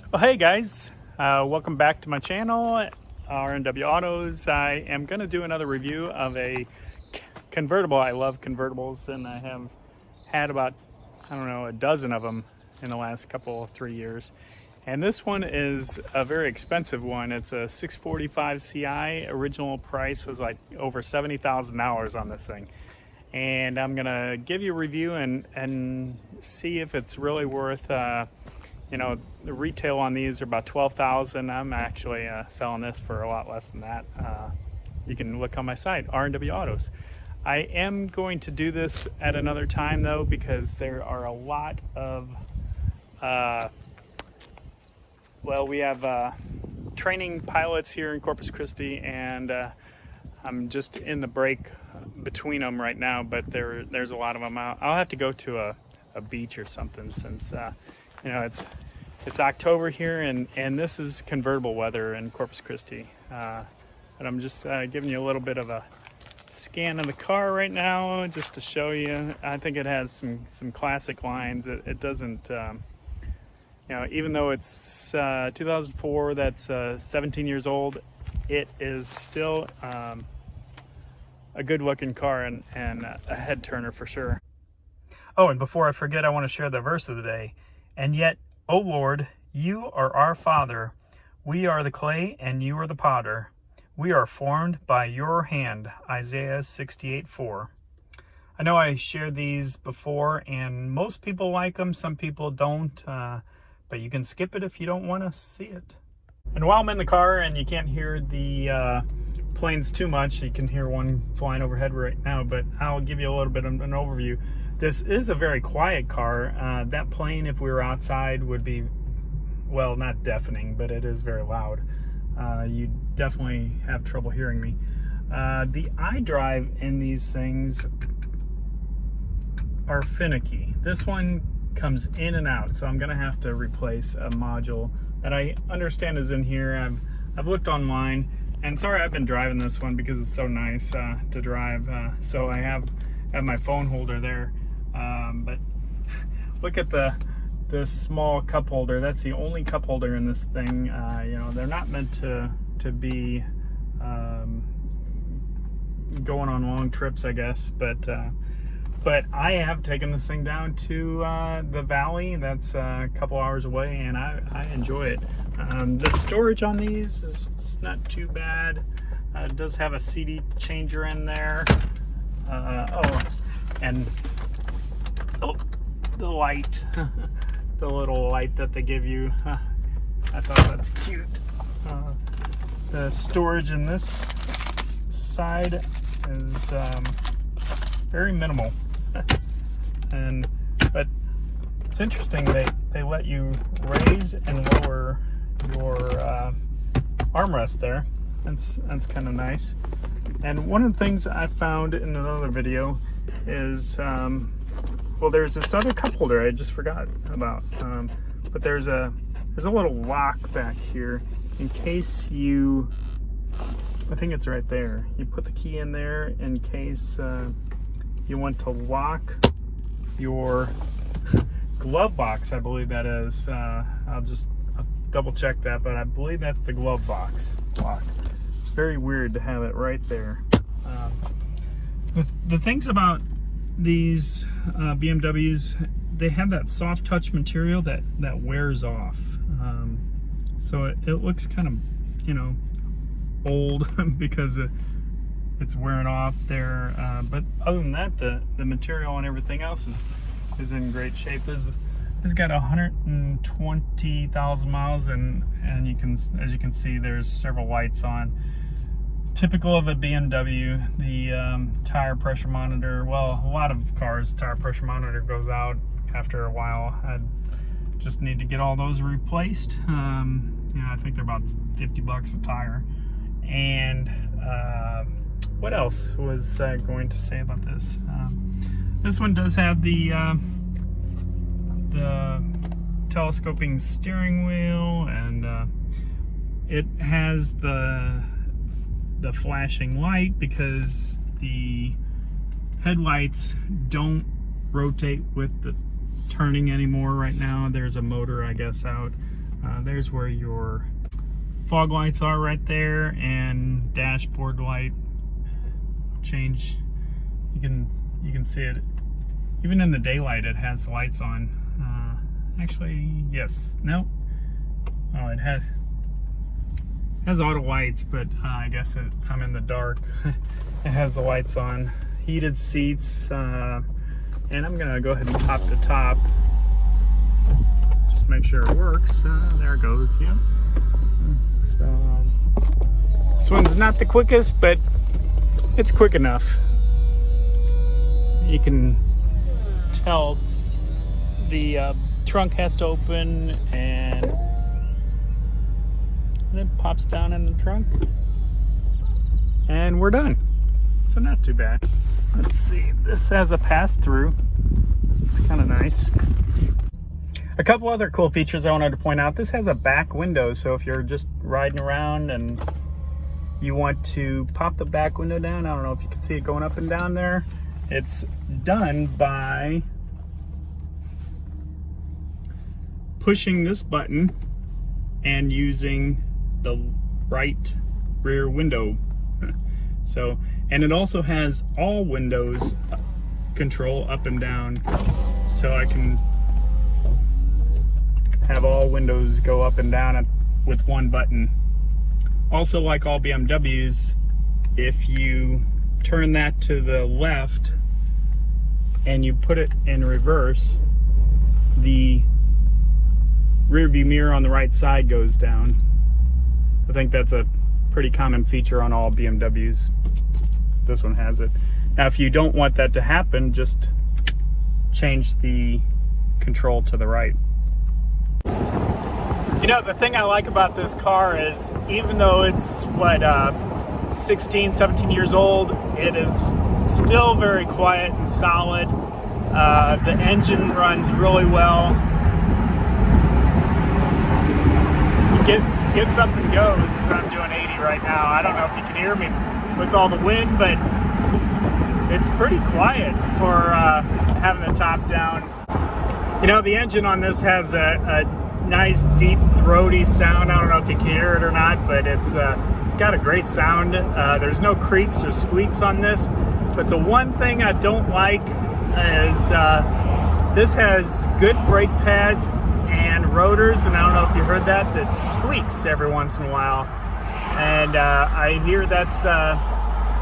Well, hey guys, welcome back to my channel, RnW Autos. I am going to do another review of a convertible. I love convertibles, and I have had about, I don't know, a dozen of them in the last couple, 3 years. And this one is a very expensive one. It's a 645ci. Original price was like over $70,000 on this thing. And I'm gonna give you a review and see if it's really worth, you know, the retail on these are about $12,000. I'm actually selling this for a lot less than that. You can look on my site, RnW Autos. I am going to do this at another time though, because there are a lot of, well, we have training pilots here in Corpus Christi, and I'm just in the break between them right now, but there's a lot of them out. I'll have to go to a beach or something, since you know, it's October here, and this is convertible weather in Corpus Christi. But I'm just giving you a little bit of a scan of the car right now, just to show you. I think it has some classic lines. It doesn't, you know, even though it's 2004, that's 17 years old, it is still a good looking car and a head turner for sure. Oh, and before I forget, I want to share the verse of the day. And yet, O Lord, you are our Father. We are the clay and you are the potter. We are formed by your hand. Isaiah 68:4. I know I shared these before, and most people like them. Some people don't, but you can skip it if you don't want to see it. And while I'm in the car and you can't hear the planes too much, you can hear one flying overhead right now, but I'll give you a little bit of an overview. This is a very quiet car. That plane, if we were outside, would be, well, not deafening, but it is very loud. You definitely have trouble hearing me. The iDrive in these things are finicky. This one comes in and out, so I'm gonna have to replace a module that I understand is in here. I've looked online, and sorry I've been driving this one because it's so nice to drive. So I have my phone holder there, but look at the small cup holder. That's the only cup holder in this thing. You know, they're not meant to be going on long trips, I guess, but I have taken this thing down to the valley. That's a couple hours away, and I enjoy it. The storage on these is not too bad. It does have a CD changer in there. Oh, and the light, the little light that they give you. I thought that's cute. The storage in this side is very minimal. But it's interesting, they let you raise and lower your armrest there. That's kind of nice. And one of the things I found in another video is, well, there's this other cup holder I just forgot about, but there's a little lock back here in case you, I think it's right there. You put the key in there in case you want to lock your glove box, I believe that is. I'll double check that, but I believe that's the glove box lock. It's very weird to have it right there. The things about these BMWs, they have that soft touch material that wears off. So it looks kind of, you know, old because it's wearing off there, but other than that, the material and everything else is in great shape. This got 120,000 miles, and you can, as you can see, there's several lights on. Typical of a BMW. The tire pressure monitor, well, a lot of cars, tire pressure monitor goes out after a while. I just need to get all those replaced. You know, I think they're about 50 bucks a tire. And what else was I going to say about this? This one does have the telescoping steering wheel, and it has the flashing light because the headlights don't rotate with the turning anymore right now. There's a motor, I guess, out. There's where your fog lights are right there, and dashboard light change. You can see it even in the daylight. It has lights on. Actually, yes, no. Oh, it has auto lights, but I guess I'm in the dark. It has the lights on. Heated seats, and I'm gonna go ahead and pop the top. Just make sure it works. There it goes. Yeah. So this one's not the quickest, but it's quick enough. You can tell the trunk has to open, and it pops down in the trunk, and we're done. So not too bad. Let's see, this has a pass-through. It's kind of nice. A couple other cool features I wanted to point out. This has a back window, so if you're just riding around and you want to pop the back window down, I don't know if you can see it going up and down there. It's done by pushing this button and using the right rear window. So, and it also has all windows control up and down, so I can have all windows go up and down with one button. Also, like all BMWs, if you turn that to the left and you put it in reverse, the rear view mirror on the right side goes down. I think that's a pretty common feature on all BMWs. This one has it. Now, if you don't want that to happen, just change the control to the right. You know, the thing I like about this car is, even though it's, 16, 17 years old, it is still very quiet and solid. The engine runs really well. Gets up and goes. I'm doing 80 right now. I don't know if you can hear me with all the wind, but it's pretty quiet for having the top down. You know, the engine on this has a nice deep throaty sound. I don't know if you can hear it or not, but it's got a great sound. There's no creaks or squeaks on this, but the one thing I don't like is this has good brake pads and rotors, and I don't know if you heard that squeaks every once in a while, and I hear that's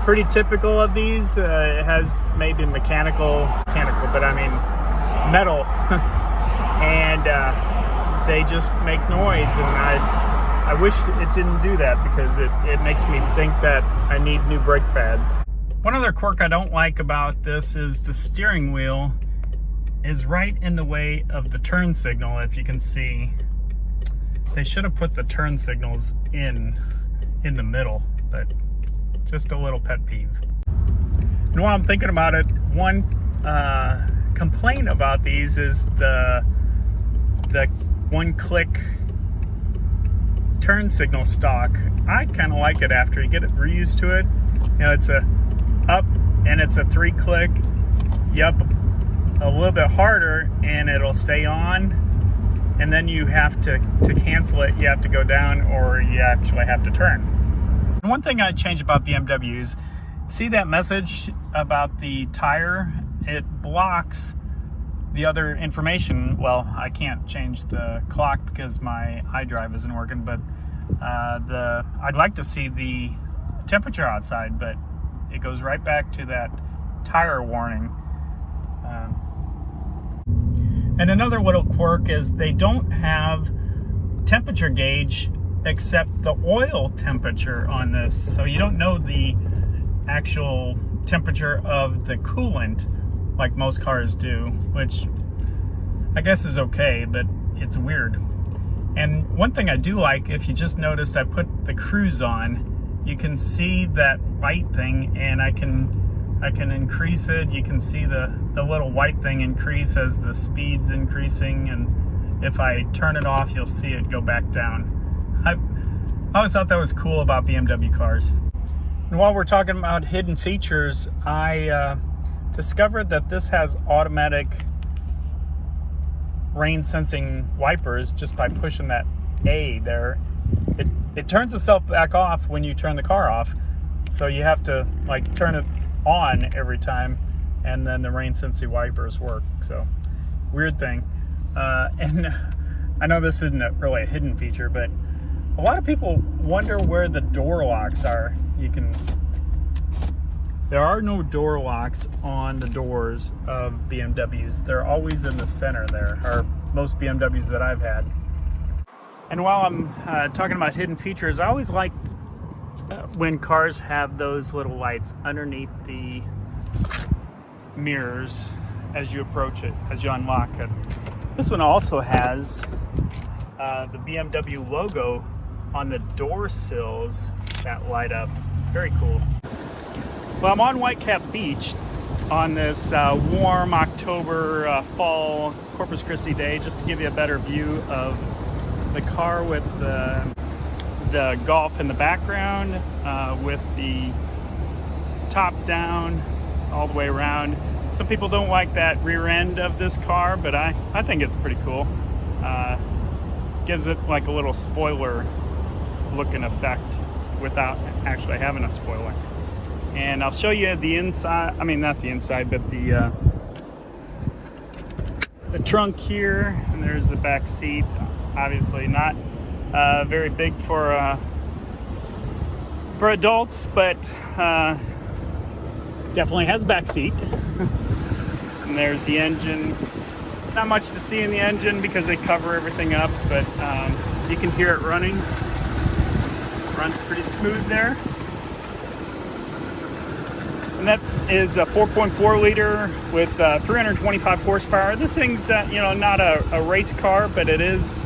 pretty typical of these. It has maybe mechanical, but I mean metal, and they just make noise, and I wish it didn't do that, because it makes me think that I need new brake pads. One other quirk I don't like about this is the steering wheel is right in the way of the turn signal. If you can see, they should have put the turn signals in the middle, but just a little pet peeve. And while I'm thinking about it, one complaint about these is the one-click turn signal stock. I kind of like it after you get used to it. You know, it's a up and it's a 3-click. You up a little bit harder and it'll stay on, and then you have to cancel it, you have to go down, or you actually have to turn. And one thing I changed about BMWs, see that message about the tire? It blocks the other information. Well, I can't change the clock because my iDrive isn't working, but I'd like to see the temperature outside, but it goes right back to that tire warning. And another little quirk is they don't have temperature gauge except the oil temperature on this, so you don't know the actual temperature of the coolant like most cars do, which I guess is okay, but it's weird. And one thing I do like, if you just noticed, I put the cruise on, you can see that white thing, and I can increase it. You can see the little white thing increase as the speed's increasing, and if I turn it off, you'll see it go back down. I always thought that was cool about BMW cars. And while we're talking about hidden features, I discovered that this has automatic rain sensing wipers just by pushing that A there, it turns itself back off when you turn the car off. So you have to like turn it on every time, and then the rain sensing wipers work. So weird thing. And I know this isn't really a hidden feature, but a lot of people wonder where the door locks are. There are no door locks on the doors of BMWs. They're always in the center there, or most BMWs that I've had. And while I'm talking about hidden features, I always like when cars have those little lights underneath the mirrors as you approach it, as you unlock it. This one also has the BMW logo on the door sills that light up. Very cool. Well, I'm on Whitecap Beach on this warm October fall Corpus Christi day, just to give you a better view of the car with the Golf in the background, with the top down all the way around. Some people don't like that rear end of this car, but I think it's pretty cool. Gives it like a little spoiler looking effect without actually having a spoiler. And I'll show you the inside, I mean not the inside, but the trunk here, and there's the back seat. Obviously not very big for adults, but definitely has a back seat. And there's the engine. Not much to see in the engine because they cover everything up, but you can hear it running. Runs pretty smooth there. And that is a 4.4 liter with 325 horsepower. This thing's not a race car, but it is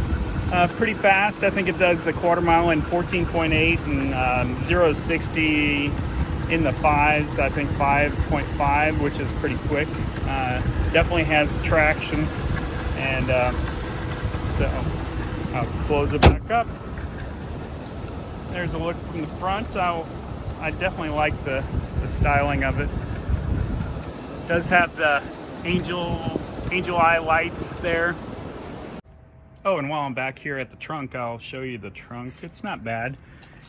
pretty fast. I think it does the quarter mile in 14.8 and 0 to 60 in the 5s. I think 5.5, which is pretty quick. Definitely has traction, and so I'll close it back up. There's a look from the front. I definitely like the styling of it. Does have the angel eye lights there. Oh, and while I'm back here at the trunk, I'll show you the trunk. It's not bad.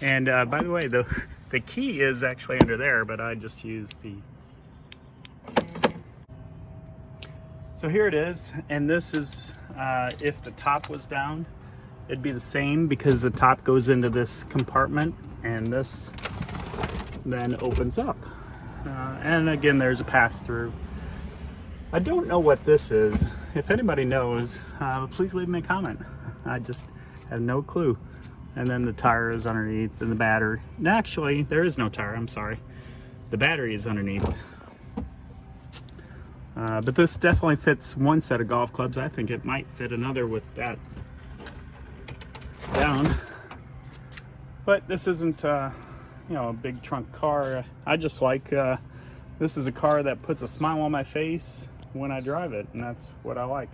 And by the way, the key is actually under there, but I just used the... So here it is, and this is, if the top was down, it'd be the same because the top goes into this compartment, and this then opens up. And again, there's a pass-through. I don't know what this is. If anybody knows, please leave me a comment. I just have no clue. And then the tire is underneath, and the battery. Actually, there is no tire, I'm sorry. The battery is underneath. But this definitely fits one set of golf clubs. I think it might fit another with that down. But this isn't, a big trunk car. I just like, this is a car that puts a smile on my face when I drive it, and that's what I like.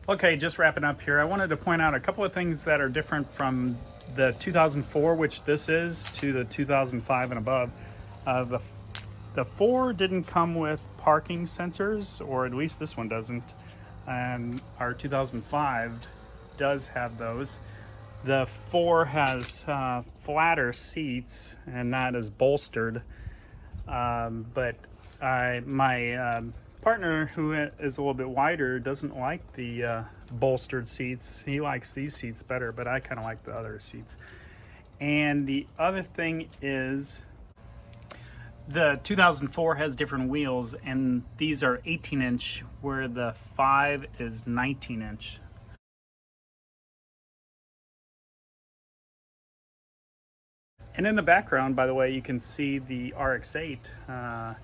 Okay, just wrapping up here. I wanted to point out a couple of things that are different from the 2004, which this is, to the 2005 and above. The 4 didn't come with parking sensors, or at least this one doesn't, and our 2005 does have those. The 4 has flatter seats and not as bolstered, but my partner, who is a little bit wider, doesn't like the bolstered seats. He likes these seats better, but I kind of like the other seats. And the other thing is the 2004 has different wheels, and these are 18-inch, where the 5 is 19-inch. And in the background, by the way, you can see the RX-8,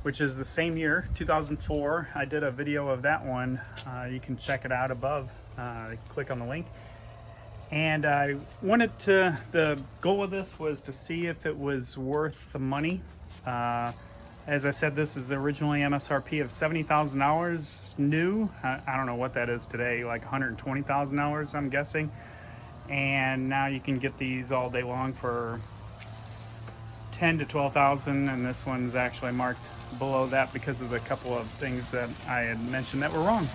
which is the same year, 2004. I did a video of that one. You can check it out above. Click on the link. And I wanted to, the goal of this was to see if it was worth the money. As I said, this is originally MSRP of $70,000 new. I don't know what that is today, like $120,000, I'm guessing. And now you can get these all day long for $10,000 to $12,000, and this one's actually marked below that because of the couple of things that I had mentioned that were wrong.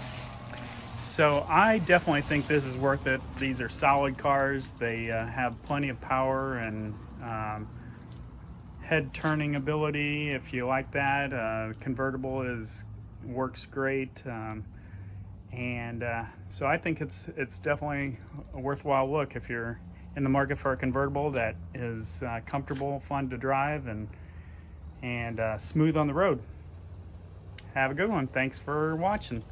So I definitely think this is worth it. These are solid cars. They have plenty of power and head turning ability if you like that. Convertible works great. So I think it's definitely a worthwhile look if you're in the market for a convertible that is comfortable, fun to drive, and smooth on the road. Have a good one. Thanks for watching.